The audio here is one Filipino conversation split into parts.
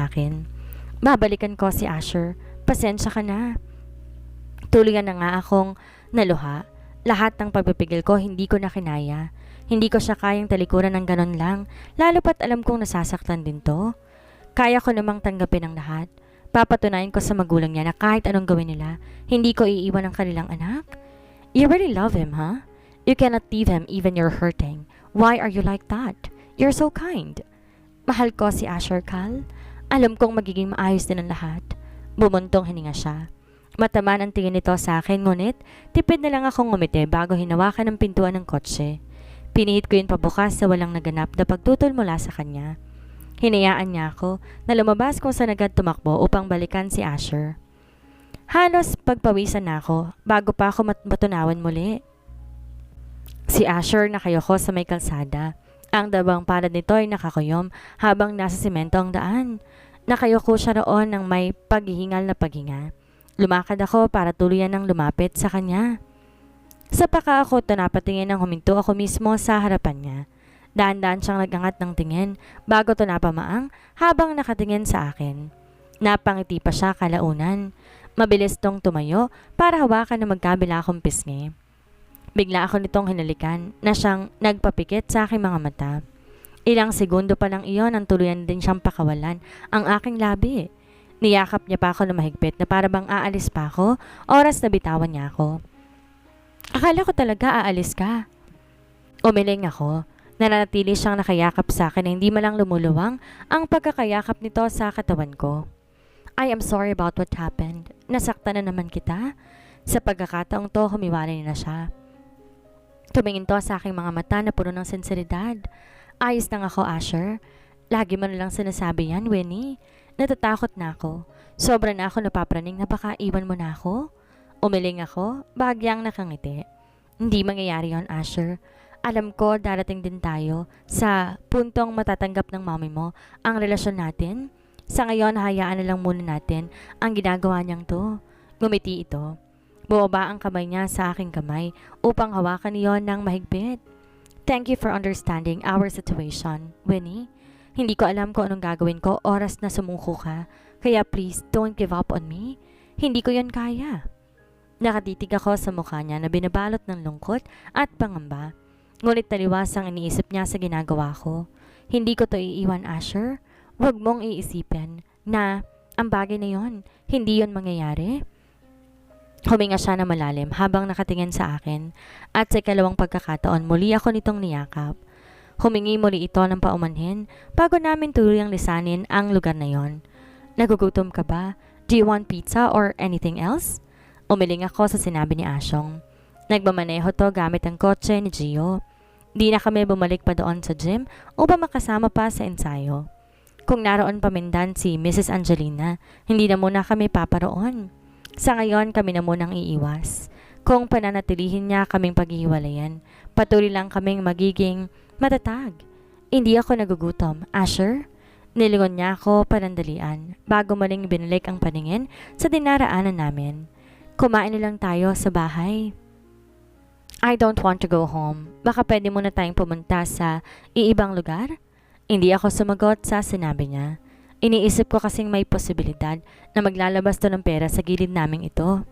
akin. Babalikan ko si Asher. Pasensya ka na. Tuluyan na nga akong naluha. Lahat ng pagpipigil ko hindi ko na kinaya. Hindi ko siya kayang talikuran ng ganon lang, lalo pat alam kong nasasaktan din to. Kaya ko namang tanggapin ang lahat. Papatunayan ko sa magulang niya na kahit anong gawin nila, hindi ko iiwan ang kanilang anak. You really love him, huh? You cannot leave him even you're hurting. Why are you like that? You're so kind. Mahal ko si Asher, Cal. Alam kong magiging maayos din ang lahat. Bumuntong hininga siya. Mataman ang tingin nito sa akin, ngunit tipid na lang akong ngumiti bago hinawakan ang pintuan ng kotse. Pinihit ko yun pabukas sa walang naganap na pagtutol mula sa kanya. Hinayaan niya ako na lumabas kung saan agad tumakbo upang balikan si Asher. Halos pagpawisan na ako bago pa ako matunawan muli. Si Asher nakayoko sa may kalsada. Ang dabang palad nito ay nakakuyom habang nasa simento ang daan. Nakayoko siya roon ng may paghihingal na paghinga. Lumakad ako para tuluyan ng lumapit sa kanya. Sa paka ako napatingin nang huminto ako mismo sa harapan niya. Daan-daan siyang nagangat ng tingin bago napamaang habang nakatingin sa akin. Napangiti pa siya kalaunan. Mabilis tong tumayo para hawakan ng magkabila akong pisngi. Bigla ako nitong hinalikan na siyang nagpapikit sa aking mga mata. Ilang segundo pa lang iyon ang tuluyan din siyang pakawalan ang aking labi. Niyakap niya pa ako na mahigpit na para bang aalis pa ako, oras na bitawan niya ako. Akala ko talaga aalis ka. Umiling ako. Nananatili siyang nakayakap sa akin na hindi malang lumuluwang ang pagkakayakap nito sa katawan ko. I am sorry about what happened. Nasaktan na naman kita. Sa pagkakataong to, humiwalay na siya. Tumingin to sa aking mga mata na puno ng sinseridad. Ayos lang ako, Asher. Lagi mo nalang sinasabi yan, Winnie. Natatakot na ako. Sobra na ako napapraning na baka iwan mo na ako. Umiling ako, bahagyang nakangiti. Hindi mangyayari yon, Asher. Alam ko darating din tayo sa puntong matatanggap ng mami mo ang relasyon natin. Sa ngayon, hayaan na lang muna natin ang ginagawa niyang to. Ngumiti ito. Bumaba ang kamay niya sa aking kamay upang hawakan niyon ng mahigpit. Thank you for understanding our situation, Winnie. Hindi ko alam kung anong gagawin ko oras na sumuko ka, kaya please don't give up on me. Hindi ko yon kaya. Nakatitig ako sa mukha niya na binabalot ng lungkot at pangamba. Ngunit taliwas ang iniisip niya sa ginagawa ko. Hindi ko to iiwan, Asher. Huwag mong iisipin na ang bagay na yon, hindi yon mangyayari. Huminga siya na malalim habang nakatingin sa akin at sa ikalawang pagkakataon muli ako nitong niyakap. Humingi muli ito ng paumanhin bago namin tuluyang lisanin ang lugar na yon. Nagugutom ka ba? Do you want pizza or anything else? Umiling ako sa sinabi ni Asyong. Nagmamaneho to gamit ang kotse ni Gio. Di na kami bumalik pa doon sa gym upang makasama pa sa ensayo. Kung naroon pamindan si Mrs. Angelina, hindi na muna kami paparoon. Sa ngayon kami na munang iiwas. Kung pananatilihin niya kaming paghihiwalayan, patuloy lang kaming magiging matatag. Hindi ako nagugutom, Asher. Nilingon niya ako panandalian bago maling binalik ang paningin sa dinaraanan namin. Kumain na lang tayo sa bahay. I don't want to go home. Baka pwede muna tayong pumunta sa iibang lugar? Hindi ako sumagot sa sinabi niya. Iniisip ko kasing may posibilidad na maglalabas to ng pera sa gilid naming ito.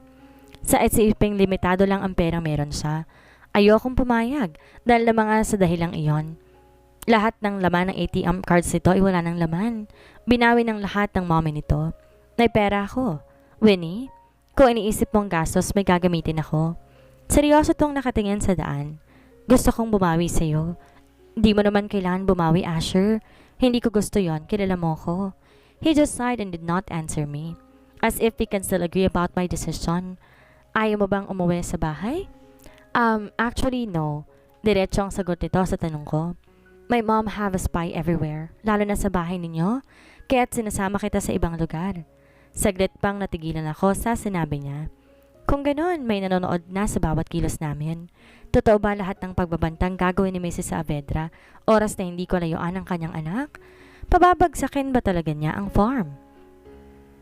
Sa isiping limitado lang ang perang meron siya. Ayokong pumayag dahil na mga sa dahilang iyon. Lahat ng laman ng ATM cards nito ay wala ng laman. Binawi ng lahat ng mommy nito. May pera ako. Winnie, kung iniisip mong gastos may gagamitin ako. Seryoso tong nakatingin sa daan. Gusto kong bumawi sa'yo. Di mo naman kailangan bumawi, Asher. Hindi ko gusto yon, kilala mo ko. He just sighed and did not answer me. As if we can still agree about my decision. Ayaw mo bang umuwi sa bahay? Actually no. Diretso ang sagot nito sa tanong ko. My mom have a spy everywhere, lalo na sa bahay ninyo, kaya't sinasama kita sa ibang lugar. Saglit pang natigilan ako sa sinabi niya. Kung ganoon, may nanonood na sa bawat kilos namin. Totoo ba lahat ng pagbabantang gagawin ni Mrs. Saavedra oras na hindi ko layuan ang kanyang anak? Pababagsakin ba talaga niya ang farm?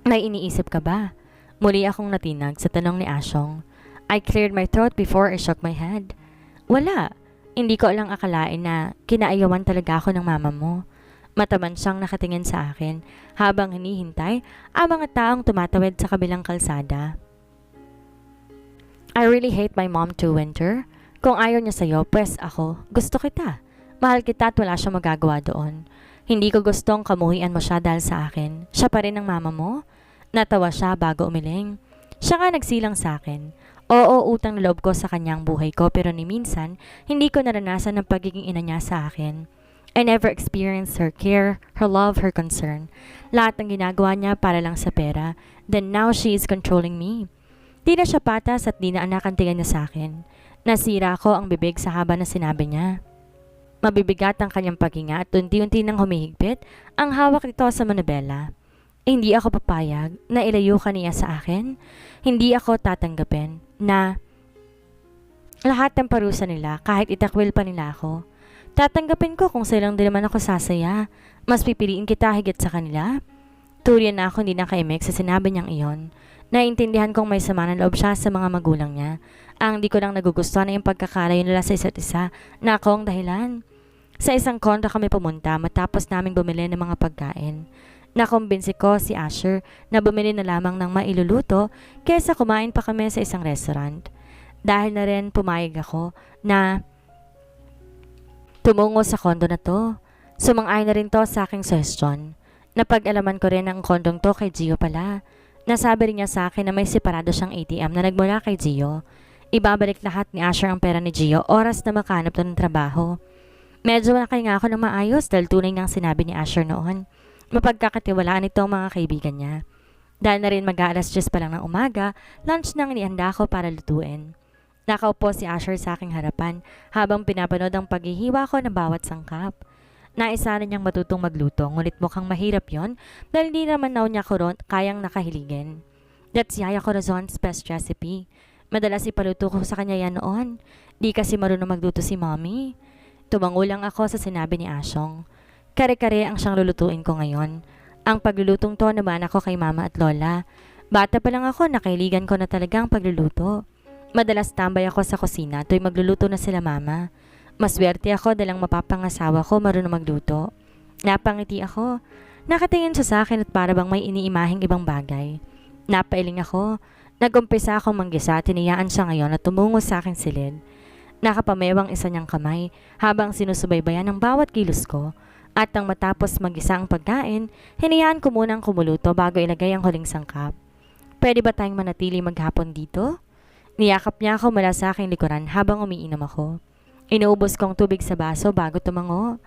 May iniisip ka ba? Muli akong natinag sa tanong ni Asyong. I cleared my throat before I shook my head. Wala. Hindi ko lang akalain na kinaayawan talaga ako ng mama mo. Mataman siyang nakatingin sa akin habang hinihintay ang mga taong tumatawid sa kabilang kalsada. I really hate my mom too, Winter. Kung ayaw niya sa'yo, pues ako, gusto kita. Mahal kita at wala siyang magagawa doon. Hindi ko gustong kamuhian mo siya dahil sa akin. Siya pa rin ang mama mo? Natawa siya bago umiling. Siya nga nagsilang sa akin. Oo, utang na loob ko sa kanyang buhay ko pero ni minsan, hindi ko naranasan ang pagiging ina niya sa akin. I never experienced her care, her love, her concern. Lahat ng ginagawa niya para lang sa pera. Then now she is controlling me. Di na siya patas at di na anak ang tingin niya sa akin. Nasira ko ang bibig sa haba na sinabi niya. Mabibigat ang kanyang paghinga at unti-unti nang humihigpit ang hawak nito sa manabela. Hindi ako papayag na ilayo ka niya sa akin. Hindi ako tatanggapin na lahat ng parusa nila kahit itakwil pa nila ako. Tatanggapin ko kung silang din naman ako sasaya. Mas pipiliin kita higit sa kanila. Turiyan na ako hindi nakaimik sa sinabi niyang iyon. Naintindihan kong may sama ng loob siya sa mga magulang niya. Ang di ko lang nagugustuhan na yung pagkakalayo nila sa isa't isa na ako ang dahilan. Sa isang kondo kami pumunta matapos naming bumili ng mga pagkain. Nakumbinsi ko si Asher na bumili na lamang ng mailuluto kaysa kumain pa kami sa isang restaurant. Dahil na rin pumayag ako na tumungo sa kondo na to. Sumang-ayon na rin to sa aking suggestion. Napag-alaman ko rin ang kondong to kay Gio pala. Nasabi rin niya sa akin na may separado siyang ATM na nagmula kay Gio. Ibabalik lahat ni Asher ang pera ni Gio oras na makahanap to ng trabaho. Medyo nakahinga ako ng maayos dahil tunay niyang sinabi ni Asher noon. Mapagkakatiwalaan ito ang mga kaibigan niya. Dahil na rin mag-aalas 10 pa lang ng umaga, lunch nang inihanda ko para lutuin. Nakaupo si Asher sa aking harapan habang pinapanood ang paghihiwa ko ng bawat sangkap. Naisa na niyang matutong magluto, ngunit mukhang mahirap yon dahil hindi naman daw niya ko kayang nakahiligin. That's Yaya Corazon's best recipe. Madalas ipaluto ko sa kanya yan noon. Di kasi marunong magluto si mommy. Tumango lang ako sa sinabi ni Asyong. Kare-kare ang siyang lulutuin ko ngayon. Ang paglulutong to naman ako kay mama at lola. Bata pa lang ako, nakailigan ko na talagang pagluluto. Madalas tambay ako sa kusina tuwing magluluto na sila mama. Maswerte ako dahil ang mapapangasawa ko marunong magluto. Napangiti ako. Nakatingin siya sa akin at para bang may iniimahing ibang bagay. Napailing ako. Nagumpisa akong manggisa at tiniyaan siya ngayon at tumungo sa aking silid. Nakapamewang isa niyang kamay habang sinusubaybayan ang bawat kilos ko. At nang matapos mag-isa ang pagkain, hinayaan ko munang kumuluto bago ilagay ang huling sangkap. Pwede ba tayong manatili maghapon dito? Niyakap niya ako mula sa aking likuran habang umiinom ako. Inuubos kong tubig sa baso bago tumango.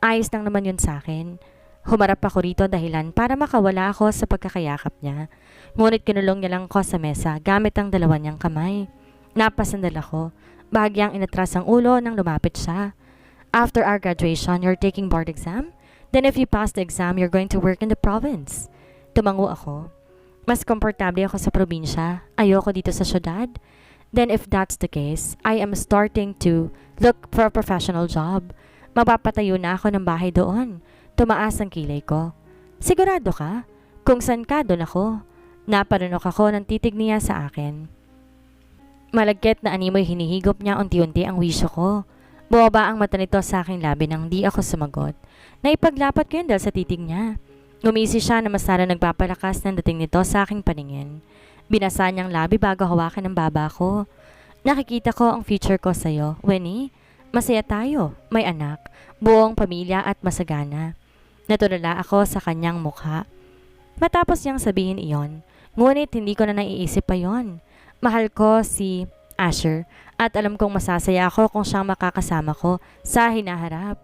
Ayos lang naman yun sa akin. Humarap ako rito dahilan para makawala ako sa pagkakayakap niya. Ngunit kinulong niya lang ko sa mesa gamit ang dalawa niyang kamay. Napasandal ako. Bahagyang inatras ang ulo nang lumapit siya. After our graduation, you're taking board exam? Then if you pass the exam, you're going to work in the province. Tumango ako. Mas komportable ako sa probinsya. Ayoko dito sa syudad. Then if that's the case, I am starting to look for a professional job. Mapapatayo na ako ng bahay doon. Tumaas ang kilay ko. Sigurado ka? Kung saan ka, doon ako. Napanunok ako ng titig niya sa akin. Malagkit na animoy hinihigop niya unti-unti ang wisyo ko. Bumaba ang mata nito sa aking labi nang di ako sumagot. Naipaglapat ko yun dahil sa titig niya. Ngumisi siya na mas lalo nagpapalakas ng dating nito sa aking paningin. Binasa niyang labi bago hawakan ang baba ko. Nakikita ko ang future ko sa'yo, Winnie. Masaya tayo, may anak, buong pamilya at masagana. Natulala ako sa kanyang mukha. Matapos niyang sabihin iyon, ngunit hindi ko na naiisip pa yon. Mahal ko si Asher at alam kong masasaya ako kung siyang makakasama ko sa hinaharap.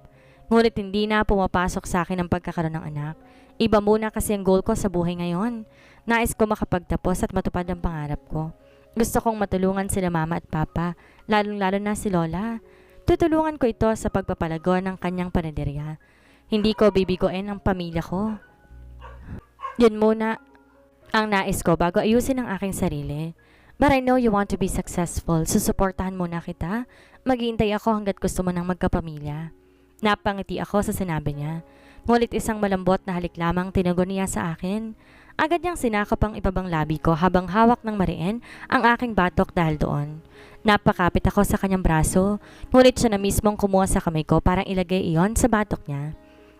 Ngunit hindi na pumapasok sa akin ang pagkakaroon ng anak. Iba muna kasi ang goal ko sa buhay ngayon. Nais ko makapagtapos at matupad ang pangarap ko. Gusto kong matulungan sila mama at papa, lalong-lalo na si Lola. Tutulungan ko ito sa pagpapalago ng kanyang panaderya. Hindi ko bibigoin ang pamilya ko. Yun muna ang nais ko bago ayusin ang aking sarili. But I know you want to be successful, so suportahan muna kita. Maghihintay ako hanggat gusto mo nang magkapamilya. Napangiti ako sa sinabi niya. Ngunit isang malambot na halik lamang tinago niya sa akin. Agad niyang sinakop ang ibabang labi ko habang hawak ng mariin ang aking batok dahil doon. Napakapit ako sa kanyang braso, ngunit siya na mismong kumuha sa kamay ko para ilagay iyon sa batok niya.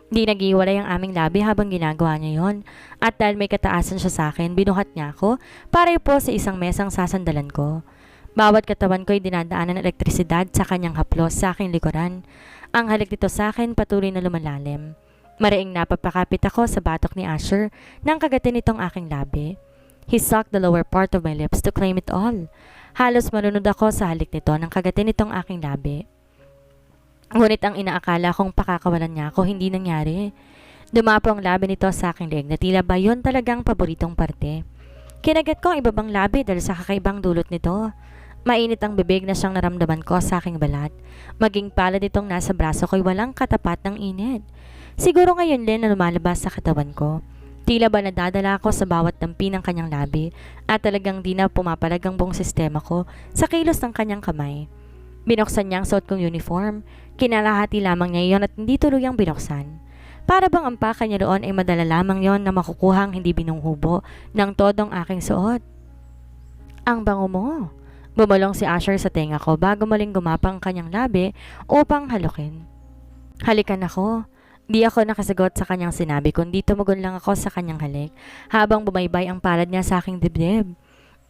Di naghiwalay ang aming labi habang ginagawa niya yon. At dahil may kataasan siya sa akin, binuhat niya ako para po sa isang mesang sasandalan ko. Bawat katawan ko'y dinadaanan ng elektrisidad sa kanyang haplos sa aking likuran. Ang halik nito sa akin patuloy na lumalalim. Mariing napapakapit ako sa batok ni Asher nang kagatin nitong aking labi. He sucked the lower part of my lips to claim it all. Halos manunod ako sa halik nito nang kagatin nitong aking labi. Ngunit ang inaakala kong pakakawalan niya ako hindi nangyari. Dumapo ang labi nito sa aking leeg na tila ba yun talagang paboritong parte. Kinagat ko ang ibabang labi dahil sa kakaibang dulot nito. Mainit ang bibig na siyang naramdaman ko sa aking balat. Maging palad itong nasa braso ko'y walang katapat ng init. Siguro ngayon din na lumalabas sa katawan ko. Tila ba nadadala ako sa bawat dampi ng kanyang labi at talagang di na pumapalag ang buong sistema ko sa kilos ng kanyang kamay. Binuksan niya ang suot kong uniform. Kinalahati lamang niya iyon at hindi tuluyang binuksan. Para bang ang paka niya roon ay madala lamang yon na makukuhang hindi binunghubo ng todong aking suot. Ang bango mo. Bumulong si Asher sa tenga ko bago muling gumapang kanyang labi upang halukin. Halikan ako. Di ako nakasagot sa kanyang sinabi kundi tumugon lang ako sa kanyang halik habang bumaybay ang palad niya sa aking dibdib.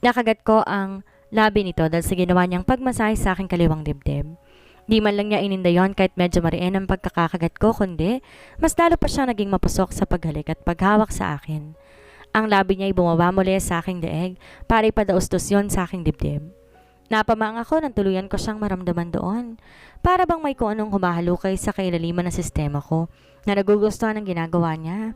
Nakagat ko ang labi nito dahil sa ginawa niyang pagmasahe sa aking kaliwang dibdib. Di man lang niya ininda yon kahit medyo mariin ang pagkakakagat ko kundi mas lalo pa siya naging mapusok sa paghalik at paghawak sa akin. Ang labi niya ay bumaba muli sa aking daeg para ipadaustos yon sa aking dibdib. Napamang ako nang tuluyan ko siyang maramdaman doon. Para bang may kung anong humahalukay sa kailaliman ng sistema ko na nagugustuhan ng ginagawa niya.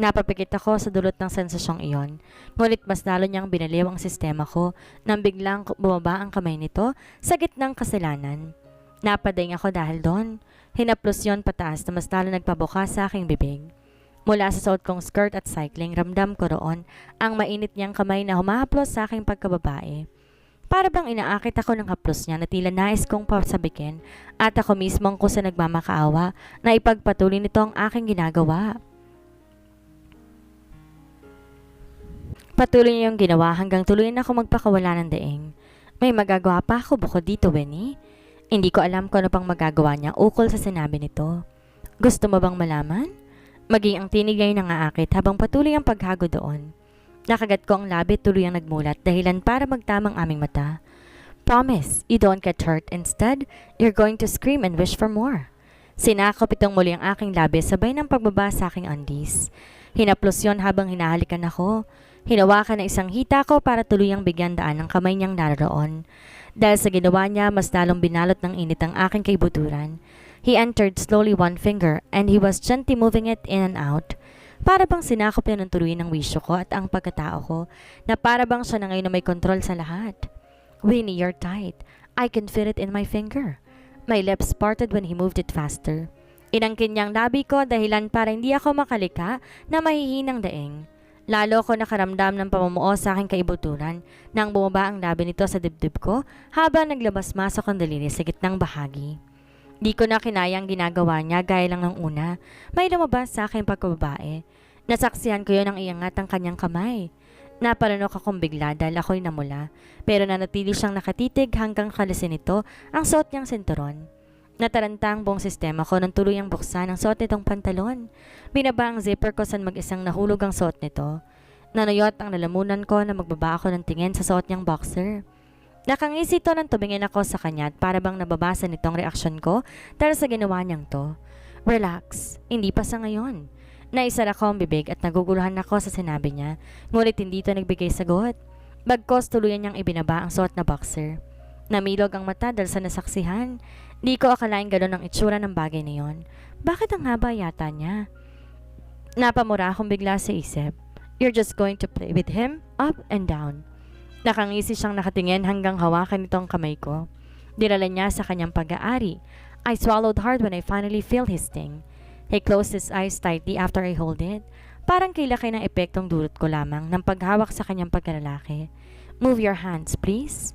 Napapikit ako sa dulot ng sensasyong iyon. Ngunit mas lalo niyang binaliw ang sistema ko nang biglang bumaba ang kamay nito sa gitnang kasalanan. Napadaing ako dahil doon. Hinaplos yon pataas na mas lalo nagpabuka sa aking bibig. Mula sa suot kong skirt at cycling, ramdam ko roon ang mainit niyang kamay na humahaplos sa aking pagkababae. Para bang inaakit ako ng haplos niya na tila nais kong pasabikin at ako mismo ang kusa nagmamakaawa na ipagpatuloy nito ang aking ginagawa. Patuloy niya yung ginawa hanggang tuluyan ako magpakawala ng daing. May magagawa pa ako bukod dito, Winnie? Hindi ko alam kung ano pang magagawa niya ukol sa sinabi nito. Gusto mo bang malaman? Maging ang tinig ay nangaakit habang patuloy ang paghago doon. Nakagat ko ang labi tuluyang nagmulat dahilan para magtamang aming mata. Promise, you don't get hurt. Instead, you're going to scream and wish for more. Sinakop itong muli ang aking labi sabay ng pagbaba sa aking undies. Hinaplos yon habang hinahalikan ako. Hinawakan na isang hita ko para tuluyang bigyan daan ng kamay niyang naroon. Dahil sa ginawa niya, mas lalong binalot ng init ang aking kaibuturan. He entered slowly one finger and he was gently moving it in and out. Para bang sinakop niya ng tuluyan ng wisyo ko at ang pagkatao ko na para bang siya na ngayon na may kontrol sa lahat. Winnie, you're tight. I can feel it in my finger. My lips parted when he moved it faster. Inangkin niyang labi ko dahilan para hindi ako makalika na mahihinang daing. Lalo ko nakaramdam ng pamumuo sa aking kaibuturan nang bumaba ang labi nito sa dibdib ko habang naglabas-masok ang daliri sa gitnang bahagi. Di ko na kinayang ginagawa niya gaya lang ng una. May lumabas sa aking pagkababae. Nasaksihan ko yun ang iangat ng kanyang kamay. Napalanok akong bigla dahil ako'y namula. Pero nanatili siyang nakatitig hanggang kalisin nito ang suot niyang sinturon. Nataranta ang buong sistema ko nang tuluyang buksan ang suot nitong pantalon. Binaba ang zipper ko saan mag-isang nahulog ang suot nito. Nanuyot ang lalamunan ko na magbaba ako ng tingin sa suot niyang boxer. Nakangisi to nang tumingin ako sa kanya at para bang nababasa nitong reaksyon ko dahil sa ginawa niyang to. Relax, hindi pa sa ngayon. Naisara ko ang bibig at naguguluhan ako sa sinabi niya, ngunit hindi ito nagbigay sagot. Bagkos tuluyan niyang ibinaba ang suot na boxer. Namilog ang mata dahil sa nasaksihan. Di ko akalaing gano'n ang itsura ng bagay na yon. Bakit ang haba yata niya? Napamura akong bigla sa isip. You're just going to play with him, up and down. Nakangisi siyang nakatingin hanggang hawakan itong kamay ko. Dinala niya sa kanyang pag-aari. I swallowed hard when I finally felt his sting. He closed his eyes tightly after I hold it. Parang kailaki ng epektong dulot ko lamang ng paghawak sa kanyang pagkalalaki. Move your hands, please.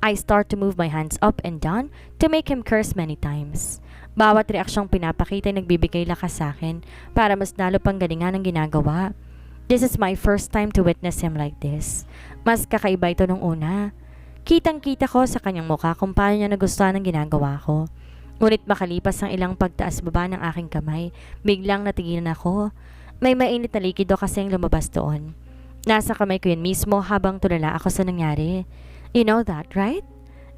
I start to move my hands up and down to make him curse many times. Bawat reaksyong pinapakita ay nagbibigay lakas sa akin para mas lalo pang galingan ang ginagawa. This is my first time to witness him like this. Mas kakaiba ito nung una. Kitang-kita ko sa kanyang mukha kung paano niya nagustuhan ang ginagawa ko. Ngunit makalipas ang ilang pagtaas-baba ng aking kamay, biglang natigilan ako. May mainit na likido kasing lumabas doon. Nasa kamay ko yun mismo habang tulala ako sa nangyari. You know that, right?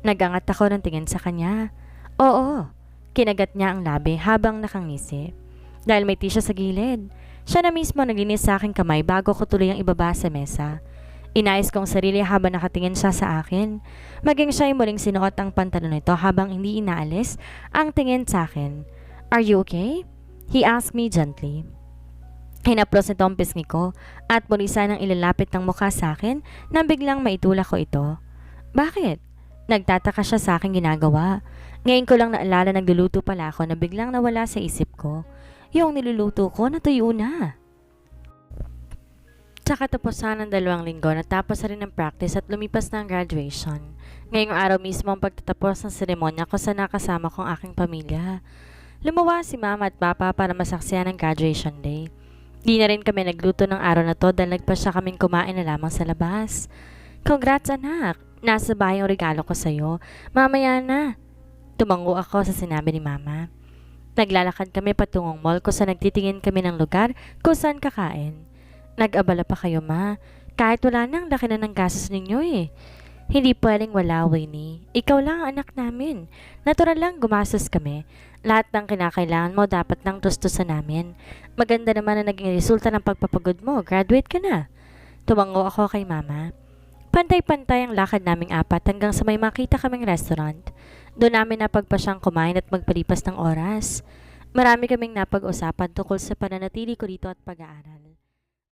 Nagangat ako ng tingin sa kanya. Oo. Kinagat niya ang labi habang nakangisi. Dahil may tissue sa gilid. Siya na mismo naglinis sa aking kamay bago ko tuloy ang ibaba sa mesa. Inayos kong sarili habang nakatingin siya sa akin. Maging siya'y muling sinuot ang pantalon nito habang hindi inaalis ang tingin sa akin. Are you okay? He asked me gently. Hinaplos nito ang pisngi ko at muli sanang ilalapit ng mukha sa akin nang biglang maitulak ko ito. Bakit? Nagtataka siya sa aking ginagawa. Ngayon ko lang naalala nagluluto pala ako na biglang nawala sa isip ko. Yung niluluto ko natuyo na. Tsaka tapos ng 2 linggo, natapos na rin ang practice at lumipas na ang graduation. Ngayong araw mismo ang pagtatapos ng seremonya ko sa nakasama kong aking pamilya. Lumawa si mama at papa para masaksiyan ang graduation day. Di na rin kami nagluto ng araw na to dahil nagpasya kaming kumain na lamang sa labas. Congrats anak! Nasa bahay ang regalo ko sa'yo. Mamaya na! Tumango ako sa sinabi ni mama. Naglalakad kami patungong mall kung saan nagtitingin kami ng lugar kung saan kakain. Nag-abala pa kayo ma. Kahit wala nang laki na ng gastos ninyo eh. Hindi pwedeng wala, Winnie. Ikaw lang ang anak namin. Natural lang gumastos kami. Lahat ng kinakailangan mo dapat lang tustusan namin. Maganda naman na naging resulta ng pagpapagod mo. Graduate ka na. Tumango ako kay mama. Pantay-pantay ang lakad naming 4 hanggang sa may makita kaming restaurant. Doon namin napagpasyang kumain at magpalipas ng oras. Marami kaming napag-usapan tungkol sa pananatili ko dito at pag-aaral.